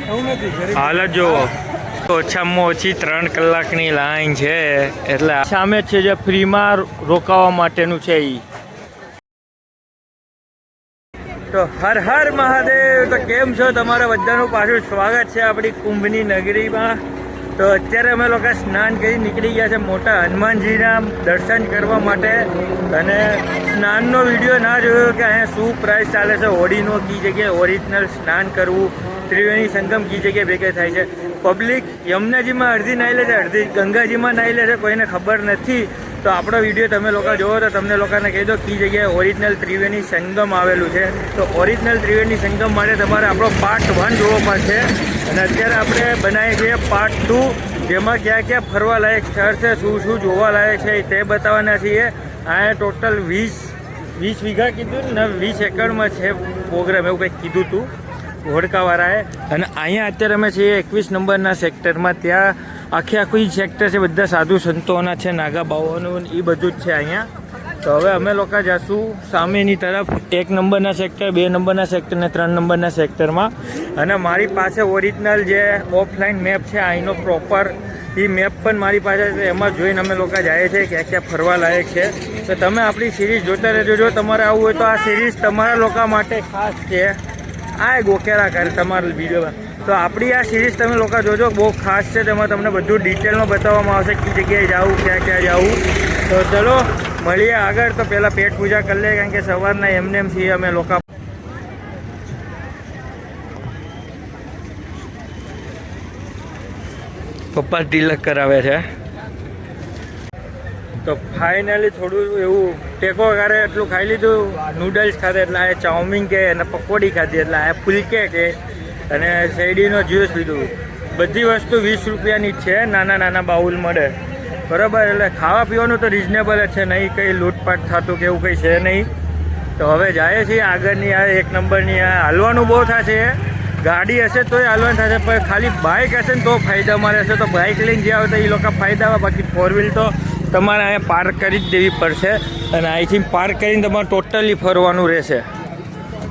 હાલત જુઓ, ઓછામાં ઓછી 3 કલાકની લાઈન છે. એટલે સામે છે જે ફ્રીમાં રોકાવા માટેનું છે ઈ. તો હર હર મહાદેવ. તો કેમ છો? તમારા બધાનું પાછું સ્વાગત છે આપણી કુંભની નગરીમાં. તો અત્યારે અમે લોકો સ્નાન કરી નીકળી ગયા છે મોટા હનુમાનજીના દર્શન કરવા માટે. અને સ્નાનનો વિડીયો ના જોયો કે અહીંયા શું પ્રાઇસ ચાલે છે હોડીનો, કી જગ્યાએ ઓરિજિનલ સ્નાન કરવું, ત્રિવેણી સંગમ કી જગ્યાએ ભેગા થાય છે. પબ્લિક યમુનાજીમાં અડધી નાહી લે છે, અડધી ગંગાજીમાં નાહી લે છે, કોઈને ખબર નથી. તો આપણો વિડીયો તમે લોકો જોવો તો તમને લોકોને કહી દો કઈ જગ્યાએ ઓરિજિનલ ત્રિવેણી સંગમ આવેલું છે. તો ઓરિજિનલ ત્રિવેણી સંગમ માટે તમારે આપણો પાર્ટ 1 જોવો પડશે. અને અત્યારે આપણે બનાવીએ છીએ પાર્ટ 2, જેમાં ક્યાં ક્યાં ફરવા લાયક સ્થળ છે, શું શું જોવા લાયક છે તે બતાવવાના છીએ. અહીંયા ટોટલ 20 વીઘા કીધું ને 20 એકડમાં છે પ્રોગ્રામ, એવું કંઈક કીધું હતું હોડકાવાળાએ. અને અહીંયા અત્યારે અમે છીએ 21 નંબરના સેક્ટરમાં. ત્યાં આખી સેક્ટર છે, બધા સાધુ સંતોના છે, નાગા બાવાનું એ બધું જ છે અહીંયા. તો હવે અમે લોકો જઈશું સામેની તરફ 1 નંબરના સેક્ટર, 2 નંબરના સેક્ટર ને 3 નંબરના સેક્ટરમાં. અને મારી પાસે ઓરિજિનલ જે ઓફલાઈન મેપ છે અહીંનો પ્રોપર, એ મેપ પણ મારી પાસે છે. એમાં જોઈને અમે લોકો જઈએ છીએ ક્યાં ક્યાં ફરવા લાયક છે. તો તમે આપણી સિરીઝ જોતા રહેજો. જો તમારે આવવું હોય તો આ સિરીઝ તમારા લોકો માટે ખાસ છે. આ ગોકેરા કરે તમારા વિડીયોમાં. તો આપણી આ સિરીઝ તમે લોકો જોજો, બહુ ખાસ છે. તેમાં તમને બધું ડિટેલમાં બતાવવામાં આવશે કઈ જગ્યાએ જવું, ક્યાં ક્યાં જવું. તો ચલો મળીએ આગળ. તો પહેલાં પેટ પૂજા કરી લે, કારણ કે સવારના એમને એમ છીએ અમે લોકો. પપ્પા તિલક કરાવે છે. તો ફાઇનલી થોડું એવું ટેકો કરે એટલું ખાઈ લીધું. નૂડલ્સ ખાધે એટલે આ ચાઉમીન કે અને પકોડી ખાધી એટલે આ ફુલકે કે અને શેરડીનો જ્યુસ પીધું. બધી વસ્તુ 20 રૂપિયાની જ છે, નાના નાના બાઉલ મળે બરાબર. એટલે ખાવા પીવાનું તો રિઝનેબલ જ છે, નહીં કંઈ લૂંટપાટ થતું કે એવું કંઈ છે નહીં. તો હવે જાય છીએ આગળની આ 1 નંબરની. આ હાલવાનું બહુ થશે, ગાડી હશે તોય હાલવાનું થશે, પણ ખાલી બાઇક હશે ને તો ફાયદામાં રહેશે. તો બાઇક લઈને જ્યાં હોય તો એ લોકો ફાયદામાં, બાકી 4 વ્હીલ તો તમારે અહીંયા પાર્ક કરી જ દેવી પડશે. અને અહીંથી પાર્ક કરીને તમારે ટોટલી ફરવાનું રહેશે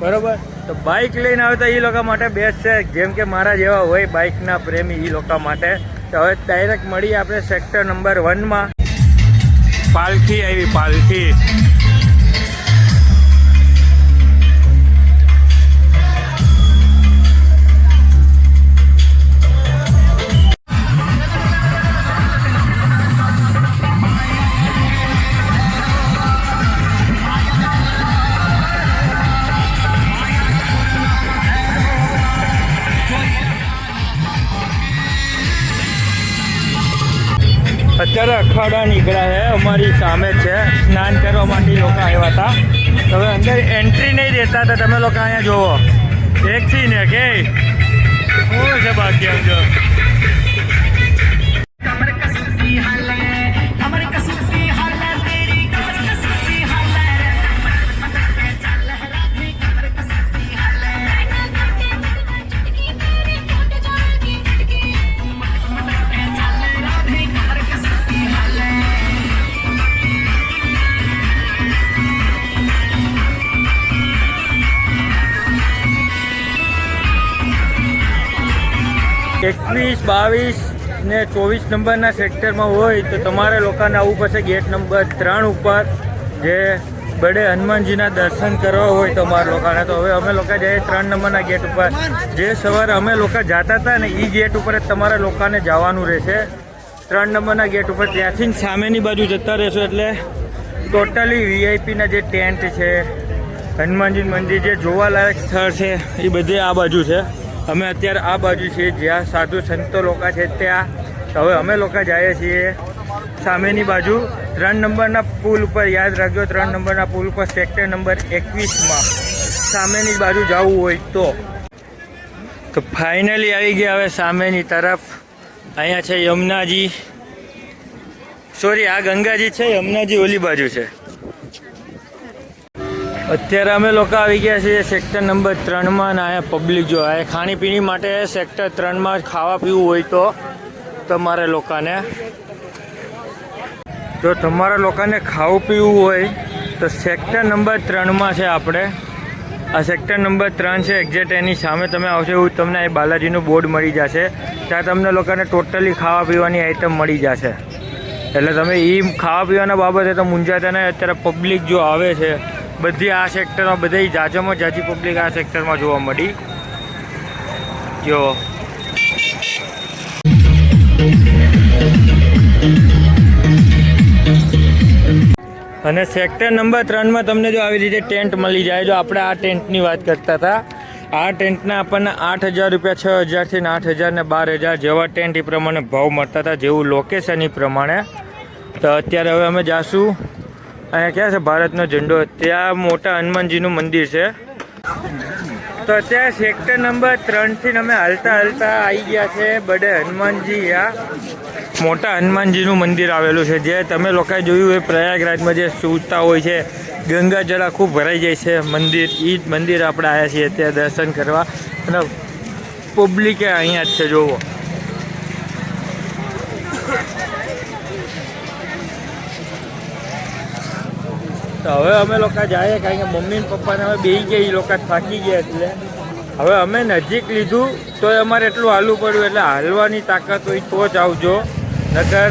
બરાબર. તો બાઇક લઈને આવે તો એ લોકો માટે બેસ્ટ છે, જેમ કે મારા જેવા હોય બાઇકના પ્રેમી એ લોકો માટે. તો હવે ડાયરેક્ટ મળીએ આપણે સેક્ટર નંબર 1માં. પાલખી આવી, પાલખી. અત્યારે અખાડા નીકળ્યા છે, અમારી સામે છે. સ્નાન કરવા માટે લોકો આવ્યા હતા. હવે અંદર એન્ટ્રી નહીં દેતા હતા. તમે લોકો અહીંયા જોવો, એકથી ને કે શું છે બાકી આમ જો. એકવીસ, 22 ને 24 નંબરના સેક્ટરમાં હોય તો તમારે લોકોને આવવું પડશે ગેટ નંબર 3 ઉપર, જે બડે હનુમાનજીના દર્શન કરવા હોય તમારા લોકોને. તો હવે અમે લોકો જઈએ 3 નંબરના ગેટ ઉપર. જે સવારે અમે લોકો જતા હતા ને એ ગેટ ઉપર જ તમારા લોકોને જવાનું રહેશે, 3 નંબરના ગેટ ઉપર. ત્યાંથી સામેની બાજુ જતા રહેશો એટલે ટોટલી વીઆઈપીના જે ટેન્ટ છે, હનુમાનજી મંદિર, જે જોવાલાયક સ્થળ છે એ બધે આ બાજુ છે. અમે અત્યારે આ બાજુ છીએ જ્યાં સાધુ સંતો લોકો છે ત્યાં. હવે અમે લોકો જઈએ છીએ સામેની બાજુ 3 નંબરના પુલ ઉપર. યાદ રાખજો, 3 નંબરના પુલ ઉપર સેક્ટર નંબર 21માં સામેની બાજુ જવું હોય તો. ફાઇનલી આવી ગયા હવે સામેની તરફ. અહીંયા છે યમુનાજી, સોરી આ ગંગાજી છે, યમુનાજી ઓલી બાજુ છે. અત્યારે અમે લોકો આવી ગયા છીએ સેક્ટર નંબર 3માં. ને અહીંયા પબ્લિક જો આ ખાણીપીણી માટે સેક્ટર 3માં ખાવા પીવું હોય તો તમારે લોકોને, જો તમારા લોકોને ખાવું પીવું હોય તો સેક્ટર નંબર 3માં છે આપણે. આ સેક્ટર નંબર 3 છે એક્ઝેક્ટ એની સામે તમે આવશો એવું તમને એ બાલાજીનું બોર્ડ મળી જશે. ત્યાં તમને લોકોને ટોટલી ખાવા પીવાની આઈટમ મળી જશે. એટલે તમે એ ખાવા પીવાના બાબતે તો મૂંઝાતા નહીં. અત્યારે પબ્લિક જો આવે છે બધી આ સેક્ટરમાં બધી જાજામાં જાજી પબ્લિક આ સેક્ટરમાં જોવા મળી. જો અને સેક્ટર નંબર 3માં તમને જો આવી રીતે ટેન્ટ મળી જાય. જો આપણે આ ટેન્ટની વાત કરતા હતા, આ ટેન્ટના આપણને 8,000 રૂપિયા, 6,000થી 8,000 ને 12,000 જેવા ટેન્ટ એ પ્રમાણે ભાવ મળતા હતા, જેવું લોકેશન એ પ્રમાણે. તો અત્યારે હવે અમે જાશું અહીંયા ક્યાં છે ભારતનો ઝંડો, ત્યાં મોટા હનુમાનજીનું મંદિર છે. તો અત્યારે સેક્ટર નંબર 3થી અમે હાલતા આવી ગયા છે બડે હનુમાનજી. આ મોટા હનુમાનજીનું મંદિર આવેલું છે, જે તમે લોકોએ જોયું એ પ્રયાગરાજમાં જે સૂતા હોય છે, ગંગાજળ આખું ભરાઈ જાય છે મંદિર. એ જ મંદિર આપણે આવ્યા છીએ ત્યાં દર્શન કરવા, અને પબ્લિકે અહીંયા જ છે જોવો. તો હવે અમે લોકો જઈએ, કારણ કે મમ્મી ને પપ્પાને હવે બેસી ગયા, એ લોકો થાકી ગયા. એટલે હવે અમે નજીક લીધું તો અમારે એટલું હાલવું પડ્યું. એટલે હાલવાની તાકાત હોય તો જ આવજો, નકર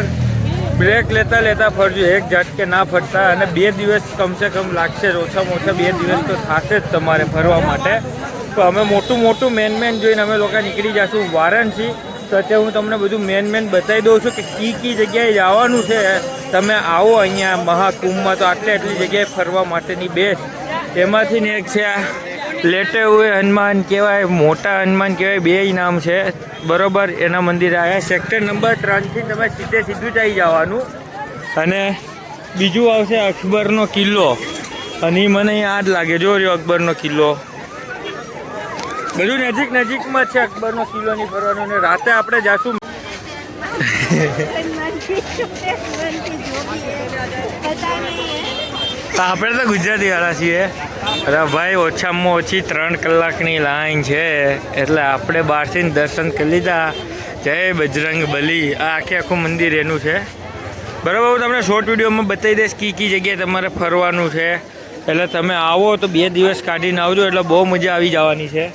બ્રેક લેતા ફરજો, એક ઝટકે ના ફરતા. અને 2 દિવસ કમસે કમ લાગશે, ઓછામાં ઓછા 2 દિવસ તો થશે જ તમારે ફરવા માટે. તો અમે મોટું મેન જોઈને અમે લોકો નીકળી જઈશું વારાણસી. તો અત્યારે હું તમને બધું મેન બતાવી દઉં છું કે કઈ જગ્યાએ જવાનું છે. તમે આવો અહીંયા મહાકુંભમાં તો આટલી જગ્યાએ ફરવા માટેની બેસ્ટ. એમાંથી ને એક છે આ લેટે હુએ હનુમાન કહેવાય, મોટા હનુમાન કહેવાય, 2 નામ છે બરોબર. એના મંદિર આવ્યા. સેક્ટર નંબર 3થી તમે સીધું જ આવી જવાનું. અને બીજું આવશે અકબરનો કિલ્લો, અને એ મને યાદ લાગે, જો રહ્યો અકબરનો કિલ્લો. બધું નજીકમાં છે અકબરનો કિલ્લો નહીં ફરવાનો. ને રાતે આપણે જાશું. આપણે તો ગુજરાતી વાળા છીએ. અરે ભાઈ, ઓછામાં ઓછી 3 કલાકની લાઈન છે, એટલે આપણે બહારથી દર્શન કરી લીધા. જય બજરંગ બલી. આ આખું મંદિર એનું છે બરાબર. હું તમને શોર્ટ વિડીયોમાં બતાવી દઈશ કઈ જગ્યાએ તમારે ફરવાનું છે. એટલે તમે આવો તો 2 દિવસ કાઢીને આવજો, એટલે બહુ મજા આવી જવાની છે.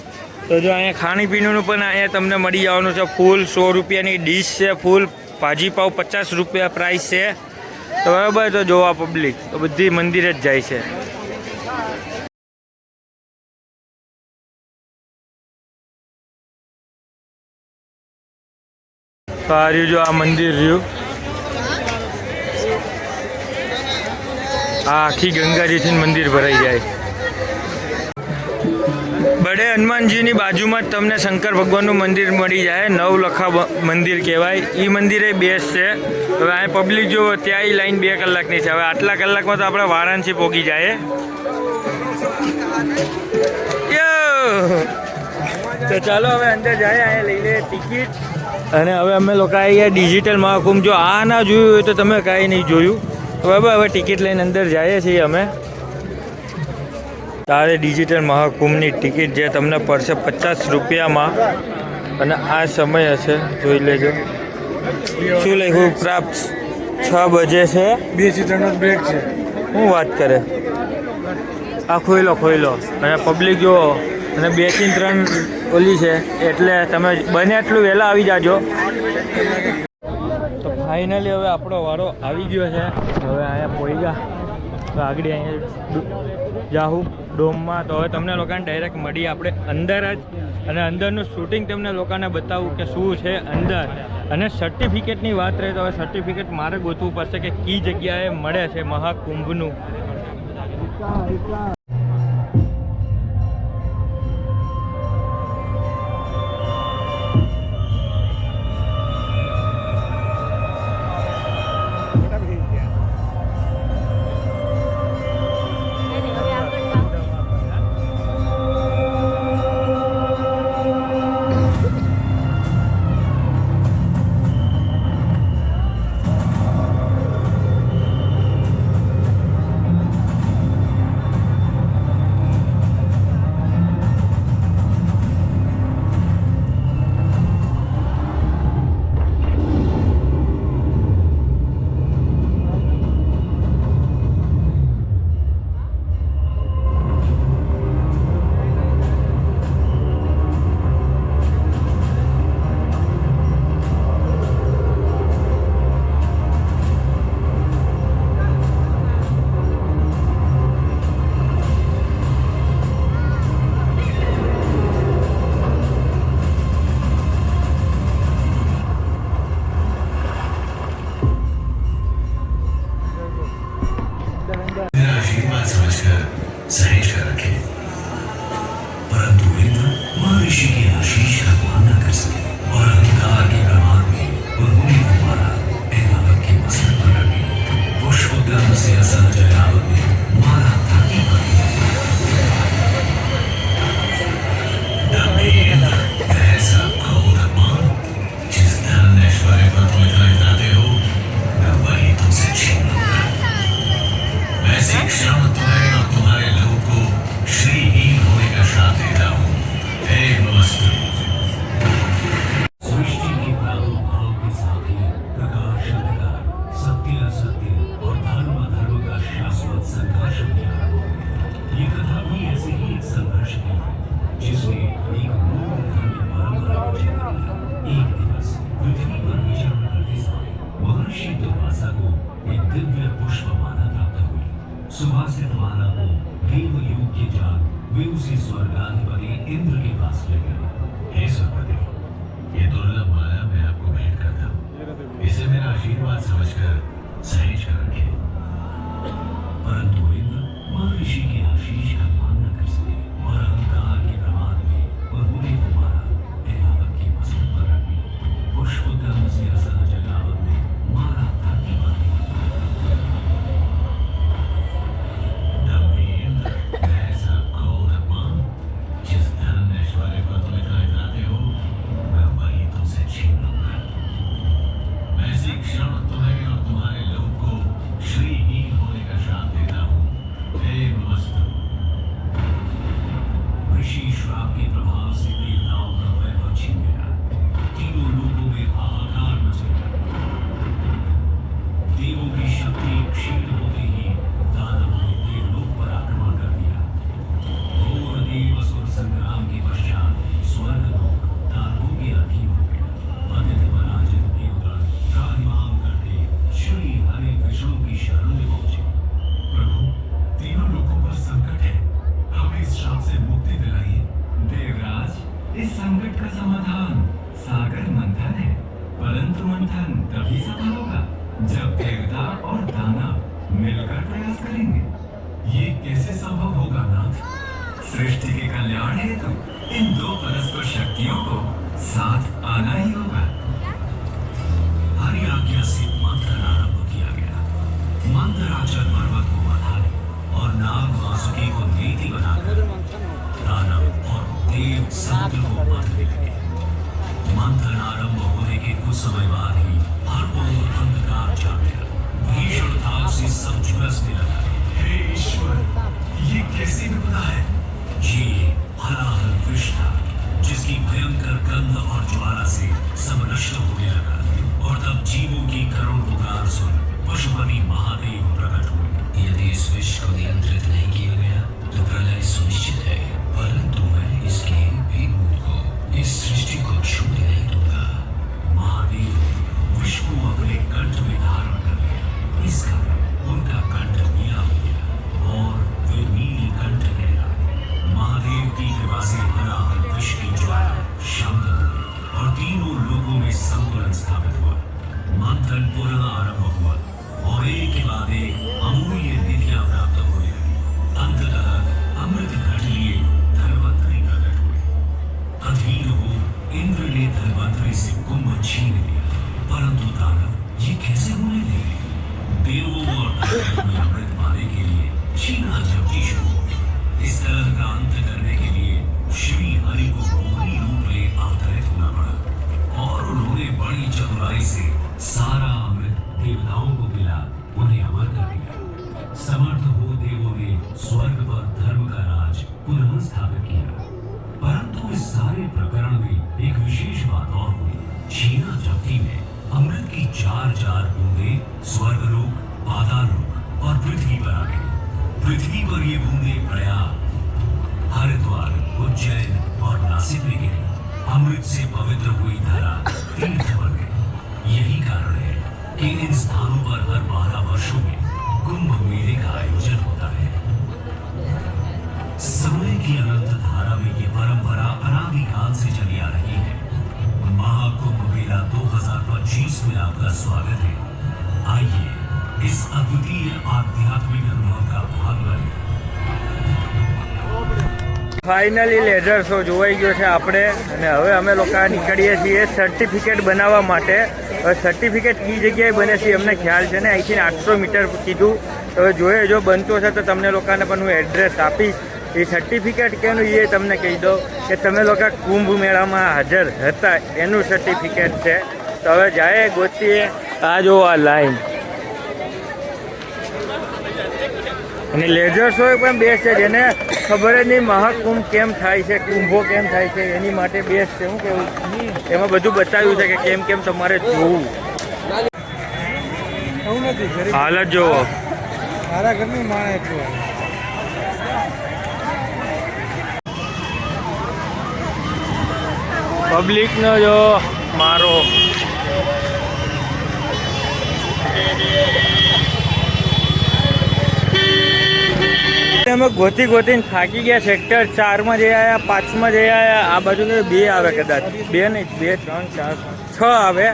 તો જો અહીંયા ખાણીપીણીનું પણ અહીંયા તમને મળી જવાનું છે. ફૂલ 100 રૂપિયાની ડીશ છે, ફૂલ ભાજી પાવ 50 રૂપિયા પ્રાઇસ છે. તો બરાબર. તો જોવા પબ્લિક તો બધી મંદિરે જ જાય છે. તો આ રહ્યું જો આ મંદિર રહ્યું. આ આખી ગંગાજીથી મંદિર ભરાઈ જાય. બડે હનુમાનજીની બાજુમાં જ તમને શંકર ભગવાનનું મંદિર મળી જાય. નવલખા મંદિર કહેવાય. એ મંદિરે બેસ્ટ છે. હવે આ પબ્લિક જો ત્યાં લાઈન 2 કલાકની છે. હવે આટલા કલાકમાં તો આપણે વારાણસી પહોંચી જાય. તો ચાલો હવે અંદર જાય, અહીંયા લઈ લે ટિકિટ. અને હવે અમે લોકો અહીંયા ડિજિટલ મહાકુંભ, જો આ ના જોયું હોય તો તમે કાંઈ નહીં જોયું. બરાબર. હવે ટિકિટ લઈને અંદર જઈએ છીએ અમે. તારે ડિજિટલ મહાકુંભની ટિકિટ જે તમને પડશે 50 રૂપિયામાં. અને આ સમય હશે, જોઈ લેજો. શું લખ્યું? પ્રાપ્ત 6 બજે છે, 2 થી 3 બ્રેક છે. શું વાત કરે? આ ખોઈલો. અને પબ્લિક જો, અને 2 થી 3 ઓલી છે, એટલે તમે બને એટલું વહેલા આવી જાજો. તો ફાઇનલી હવે આપણો વારો આવી ગયો છે. હવે અહીંયા પહોંચી ગયા. તો આગળ અહીંયા જાહું ડોમમાં. તો હવે તમને લોકોને ડાયરેક્ટ મળી આપણે અંદર જ, અને અંદરનું શૂટિંગ તમને લોકોને બતાવું કે શું છે અંદર. અને સર્ટિફિકેટની વાત રહે તો હવે સર્ટિફિકેટ મારે ગોતવું પડશે કે કઈ જગ્યાએ મળે છે મહાકુંભનું. देवों की जान वे उसी स्वर्गाधिपति इंद्र के पास ले गए। हे स्वर्गदेव, ये दुर्लभ माया मैं आपको भेंट करता हूँ, इसे मेरा आशीर्वाद समझकर सहेज कर रखें। परंतु इंद्र महर्षि के आशीष का मान न कर सके और अहंकार के प्रमाद में उन्होंने तुम्हारा ऐलावत के मस्तक पर रख दी। पुष्पकर्म से असहज जगावत ने मारा धरती पर दम्भी इंद्र, ऐसा घोर अपमान, जिस धन ऐश्वर्य पर तुम इतना इतराते हो, मैं वही तुमसे छीन लूंगा। मैं इसी क्षण तुम्हें और तुम्हारे लोग को श्रीहीन होने का श्राप देता हूँ। हे मस्तु, ऋषि श्राप के प्रभाव से देवताओं का वैभव छिन गया, तीनों लोगों में हाहाकार मच गया। देवों की शक्ति क्षीण होते ही दानवों ने देवलोक पर आक्रमण कर दिया। घोर देव असुर संग्राम के पश्चात स्वर्गलोक दानवों के अधीन हो गया। अत्यंत पराजित देवगण त्राहिमाम करते श्री हरि विष्णु की शरण में पहुंचे। प्रभु, तीनों लोगों पर संकट है, हमें इस श्राप से मुक्ति दिलाइए। देवराज, इस संकट का समाधान सागर मंथन है, परंतु मंथन तभी सफल होगा जब देवता और दानव मिलकर प्रयास करेंगे। ये कैसे संभव होगा नाथ? सृष्टि के कल्याण हेतु इन दो परस्पर शक्तियों को साथ आना ही होगा। हरि आज्ञा से मंथन आरंभ किया गया। मंदराचल पर्वत को बधाने और नाग वासुकी को नीति बनाकर दानव और देव समुद्र को बांधने लगे। मंथन आरंभ होने के कुछ समय बाद ही हर ओर अंधकार छा गया। भीषण आग से सब झुलसने लगा। हे ईश्वर, ये कैसी विपदा है? ये हलाहल विष था, जिसकी भयंकर गंध और ज्वाला से सब नष्ट होने लगा। और तब जीवों की करुण पुकार सुन पशुपति महादेव प्रकट हुए। यदि इस विष को नियंत्रित नहीं किया गया तो प्रलय सुनिश्चित है, परंतु मैं इसके भी भूत को, इस सृष्टि को छूने नहीं दूंगा। महादेव ने विष को अपने कंठ में धारण कर लिया। इस कारण उनका कंठ नीला हो गया और वे नीलकंठ कहलाए। महादेव की कृपा से हलाहल विष की ज्वाला शांत हो गई और तीनों लोगों में संतुलन स्थापित हुआ। मंथन पुनः आरंभ हुआ और एक के बाद एक अमूल्य निधियां प्राप्त होने लगी। अंततः अमृत घट लिए धन्वंतरी प्रकट हुए। अधीर हो इंद्र ने धन्वंतरी से कुंभ छीन लिया, परंतु दानव ये कैसे होने लगे? देवों और दानवों में अमृत पाने के लिए छीना झपटी शुरू हो गई। इस तरह का अंत करने के लिए श्री हरि को मोहनी रूप में अवतरित होना पड़ा और उन्होंने बड़ी चतुराई से सारा अमृत देवताओं को पिला उन्हें अमर कर दिया। समर्थ हो देवों ने स्वर्ग पर धर्म का राज पुनः स्थापित किया। परंतु इस सारे प्रकरण में एक विशेष बात और हुई। छीना झपटी में अमृत की चार बूंदे स्वर्गलोक, पाताललोक और पृथ्वी पर आ गई। पृथ्वी पर ये बूंदे प्रयाग, हरिद्वार, उज्जैन और नासिक में गिरी। अमृत से पवित्र हुई धरा तीर्थ बन गई। यही कारण है कि इन स्थानों पर हर 12 वर्षों में कुंभ मेले का आयोजन होता है। समय की अनंत धारा में ये परंपरा अनादिकाल से चली आ रही है। महाकुंभ मेला 2025 में आपका स्वागत है। आइए इस अद्वितीय आध्यात्मिक अनुभव का भाग बने। ફાઇનલી લેઝર શો જોવાઈ ગયો છે આપણે અને હવે અમે લોકો નીકળીએ છીએ સર્ટિફિકેટ બનાવવા માટે. હવે સર્ટિફિકેટ કઈ જગ્યાએ બને છે અમને ખ્યાલ છે ને, અહીંથી 800 મીટર કીધું. તો હવે જોઈએ જો બનતો છે તો તમને લોકોને પણ હું એડ્રેસ આપીશ. એ સર્ટિફિકેટ કેનું એ તમને કહી દઉં કે તમે લોકો કુંભ મેળામાં હાજર હતા એનું સર્ટિફિકેટ છે. તો હવે જાય ગોતીએ. આ જો આ લાઈન અને લેઝર શો પણ બેસ્ટ છે. જેને ખબર જ નહીં મહાકુંભ કેમ થાય છે, કુંભો કેમ થાય છે, એની માટે બેસ્ટ છે. શું કેવું, એમાં બધું બતાવ્યું છે કે કેમ કેમ તમારે જોવું. હાલત જોવો. મારા ઘરનું માણસ એટલું પબ્લિકનો જો મારો અમે ગોતીને થાકી ગયા. સેક્ટર 4માં જઈ આવ્યા, 5માં જઈ આવ્યા, આ બાજુ 2 આવે કદાચ, 2 નહીં 2 3 4 6 આવે.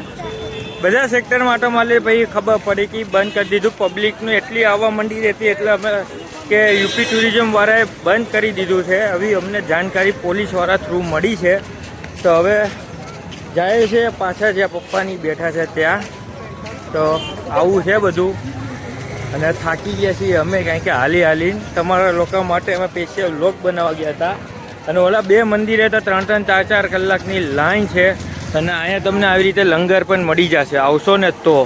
બધા સેક્ટરમાં આટો મારી પછી ખબર પડી કે બંધ કરી દીધું. પબ્લિકનું એટલી આવવા માંડી રહેતી એટલે અમે કે યુપી ટુરિઝમવાળાએ બંધ કરી દીધું છે. હવે અમને જાણકારી પોલીસવાળા થ્રુ મળી છે, તો હવે જાય છે પાછા જ્યાં પપ્પાની બેઠા છે ત્યાં. તો આવું છે બધું, અને થાકી ગયા છીએ અમે, કારણ કે હાલીને તમારા લોકો માટે અમે સ્પેશિયલ વ્લોગ બનાવવા ગયા હતા. અને ઓલા 2 મંદિરે તો 3-3 4-4 કલાકની લાઈન છે, અને અહીંયા તમને આવી રીતે લંગર પણ મળી જશે આવશો ને તો.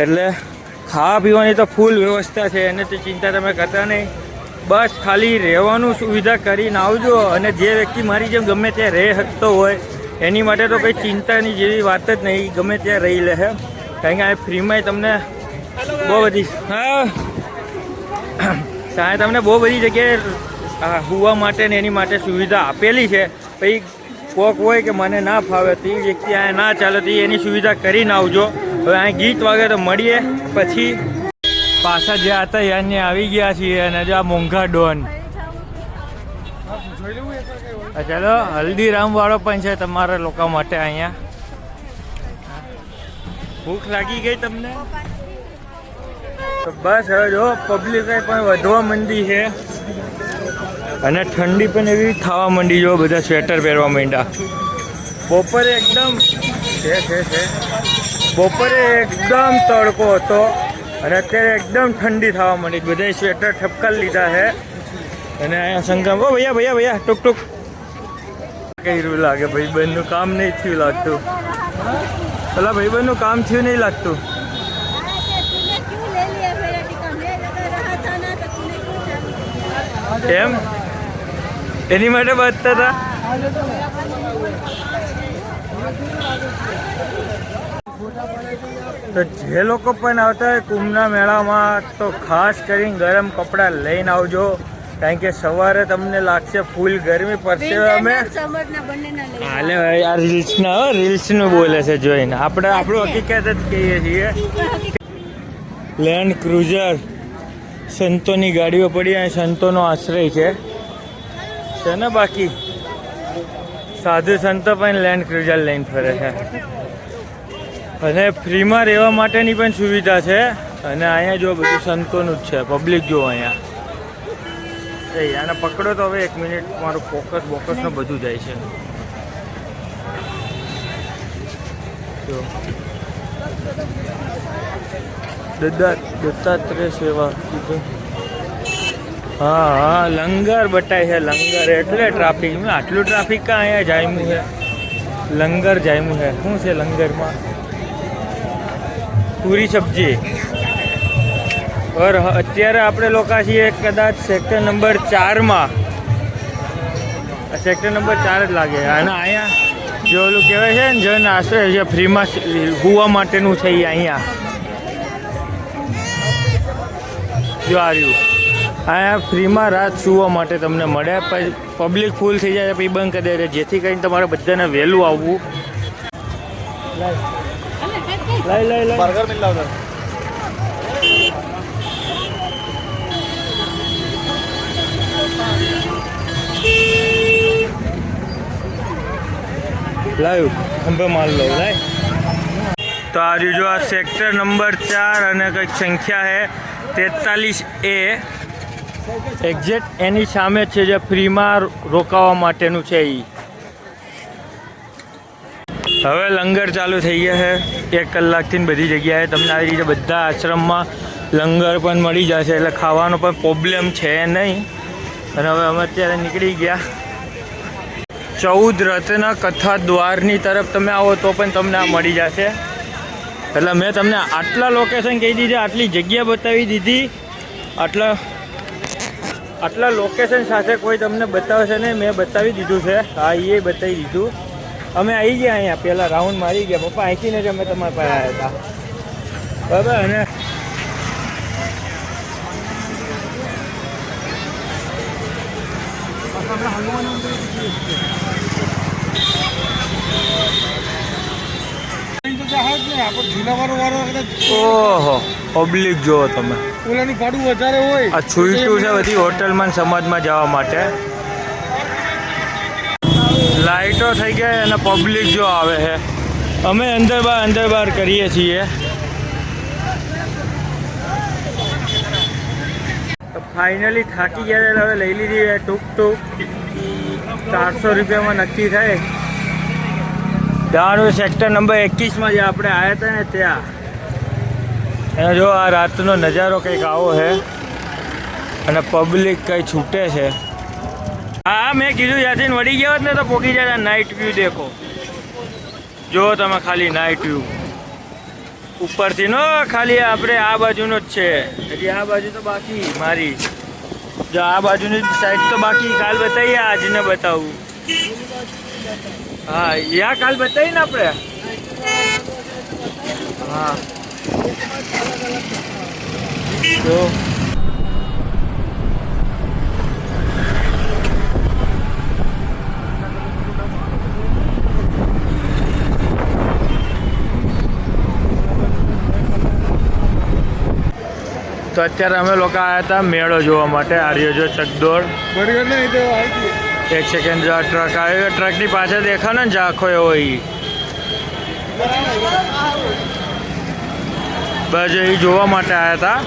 એટલે ખાવા પીવાની તો ફૂલ વ્યવસ્થા છે, એને તો ચિંતા તમે કરતા નહીં. બસ ખાલી રહેવાનું સુવિધા કરીને આવજો. અને જે વ્યક્તિ મારી જેમ ગમે ત્યાં રહી શકતો હોય એની માટે તો કંઈ ચિંતાની જેવી વાત જ નહીં, ગમે ત્યાં રહી લે છે. કારણ કે આ ફ્રીમાં તમને બહુ બધી ત્યાં તમને બહુ બધી જગ્યાએ હોવા માટે ને એની માટે સુવિધા આપેલી છે. પછી કોક હોય કે મને ના ફાવે તો એ વ્યક્તિ અહીંયા ના ચાલે તો એની સુવિધા કરીને આવજો. હવે અહીં ગીત વાગે તો મળીએ પછી. પાછા જ્યાં હતા યાને આવી ગયા છીએ, અને જો આ મોંઘા ડોન. ચાલો હલ્દીરામ વાળો પણ છે તમારા લોકો માટે અહીંયા. ભૂખ લાગી ગઈ તમને? તો બસ હવે જો પબ્લિક પણ વધવા માંડી છે, અને ઠંડી પણ એવી થવા માંડી. જો બધા સ્વેટર પહેરવા માંડ્યા. બપોરે એકદમ છે બપોરે એકદમ તડકો હતો, અને અત્યારે એકદમ ઠંડી થવા માંડી. બધા સ્વેટર ઠપકા લીધા છે. અને અહીંયા સંગમ ઓ ભૈયા ટુક ટુક કર્યું લાગે. ભાઈબંધનું કામ નહીં થયું લાગતું. પેલા ભાઈબંધનું કામ થયું નહીં લાગતું. એમ એની માટે બાંધતા હતા. તો જે લોકો પણ આવતા હોય કુંભના મેળામાં તો ખાસ કરીને ગરમ કપડાં લઈને આવજો, કારણ કે સવારે તમને લાગશે ફૂલ ગરમી પડશે. અમે હાલે ભાઈ આ રીલ્સનું બોલે છે જોઈને આપણે આપણું હકીકત જ કહીએ છીએ. લેન્ડ ક્રુઝર સંતોની ગાડીઓ પડી, અને સંતોનો આશ્રય છે ને. બાકી સાધુ સંતો પણ લેન્ડ ક્રુઝર લઈને ફરે છે. અને ફ્રીમાં રહેવા માટેની પણ સુવિધા છે. અને અહીંયા જો બધું સંતોનું જ છે. પબ્લિક જો અહીંયા આને પકડો તો હવે 1 મિનિટ મારું બોકસનું બધું જાય છે. જો દત્તાત્રેય સેવા. હા લંગર બતાય છે. લંગર એટલે ટ્રાફિક. આટલું ટ્રાફિક કાં અહીંયા જામ્યું છે? લંગર જામ્યું છે. શું છે લંગરમાં? પૂરી સબ્જી. અત્યારે આપણે લોકો છીએ કદાચ સેક્ટર નંબર 4માં. સેક્ટર નંબર 4 જ લાગે. અને અહીંયા જો ઓલું કહેવાય છે ને જન આશ્રય છે, ફ્રીમાં હોવા માટેનું છે. અહીંયા જો આવ્યું અહીંયા ફ્રીમાં રાત સુવા માટે તમને મળે. પછી પબ્લિક ફૂલ થઈ જાય પછી બંધ કરી દે, જેથી કરીને તમારે બધાને વહેલું આવવું. લઈ બર્ગર મિલ લાવ. લાવ્યું અંબે માલ લો લાય. તો આ જો આ સેક્ટર નંબર 4 અને કંઈક સંખ્યા છે 43A. એક્ઝેક્ટ એની સામે છે જે ફ્રીમાં રોકાવા માટેનું છે. હવે લંગર ચાલુ થઈ ગયા છે 1 કલાકથી બધી જગ્યાએ. તમને આવી રીતે બધા આશ્રમમાં લંગર પણ મળી જશે, એટલે ખાવાનો પણ પ્રોબ્લેમ છે નહીં. અને હવે અમે અત્યારે નીકળી ગયા 14 રત્ન કથા દ્વારની તરફ. તમે આવો તો પણ તમને આ મળી જશે. એટલે મેં તમને આટલા લોકેશન કહી દીધા, આટલી જગ્યા બતાવી દીધી. આટલા લોકેશન સાથે કોઈ તમને બતાવશે નહીં, મેં બતાવી દીધું છે. હા એ બતાવી દીધું. અમે આવી ગયા અહીંયા, પહેલાં રાઉન્ડ મારી ગયા. પપ્પા અહીંથી જ અમે તમારા પાસે આવ્યા હતા, બરાબર. અને જ ને આપણે જૂનાવાળો વાળો કદાચ ઓહો પબ્લિક જુઓ તમે, ઓલાનું ભાડું વધારે હોય. આ છૂટું છે બધી હોટલમાં ને સમાજમાં જવા માટે. લાઇટો થઈ ગઈ અને પબ્લિક જો આવે છે. અમે અંદર બહાર કરીએ છીએ. તો ફાઇનલી થાકી ગયા એટલે હવે લઈ લીધી છે ટૂંક 400 રૂપિયામાં નક્કી થાય. ત્યાંનું સેક્ટર નંબર 21માં જે આપણે આવ્યા હતા ને ત્યાં. અને જો આ રાતનો નજારો કંઈક આવો છે અને પબ્લિક કંઈ છૂટે છે. હા મેં કીધું યાસીન વળી ગયા હોત ને તો પોકી જાય. નાઇટ વ્યૂ દેખો, જો તમે ખાલી નાઇટ વ્યૂ ઉપરથી નો ખાલી આપણે આ બાજુનો જ છે. હજી આ બાજુ તો બાકી મારી. જો આ બાજુની સાઈડ તો બાકી. કાલ બતાવીએ, આજને બતાવું. હા યા કાલ બતાવી ને આપણે. હા તો તો અત્યારે અમે લોકો આવ્યા હતા મેળો જોવા માટે. આર્યો જો ચકદોડ. બર્ગર નહીં તો આવી ગયું. એક સેકન્ડ જો આ ટ્રક આવ્યો. ટ્રકની પાછળ દેખો ને ઝાંખો એવો ઈ. બસ એ જોવા માટે આવ્યા હતા.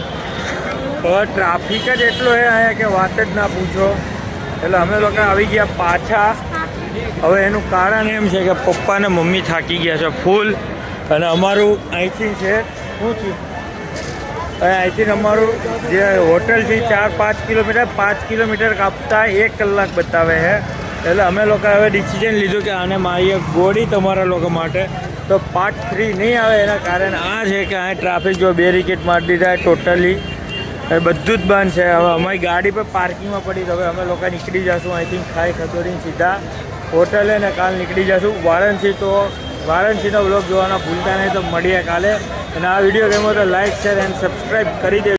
હવે ટ્રાફિક જ એટલો છે અહીંયા કે વાત જ ના પૂછો. એટલે અમે લોકો આવી ગયા પાછા. હવે એનું કારણ એમ છે કે પપ્પા ને મમ્મી થાકી ગયા છે ફૂલ. અને અમારું અહીંથી છે શું થયું, અહીંથી અમારું જે હોટલથી 4-5 કિલોમીટર, 5 કિલોમીટર કાપતા 1 કલાક બતાવે છે. એટલે અમે લોકો હવે ડિસિઝન લીધું કે આને મારી એક ગોળી તમારા લોકો માટે. તો પાર્ટ 3 નહીં આવે એના કારણ આ છે કે અહીં ટ્રાફિક જો બેરિકેડ મારી દીધા ટોટલી. બધું જ બંધ છે. હવે અમારી ગાડી પર પાર્કિંગમાં પડી. તો હવે અમે લોકો નીકળી જઈશું અહીંથી ખાઈ ખતોરીને સીધા હોટલે ને કાલ નીકળી જઈશું વારાણસી. તો વારાણસીનો વ્લોગ જોવાના ભૂલતા નહીં. તો મળીએ કાલે. અને આ વિડીયો ગમ્યો તો લાઇક, શેર એન્ડ સબસ્ક્રાઈબ કરી દેજો.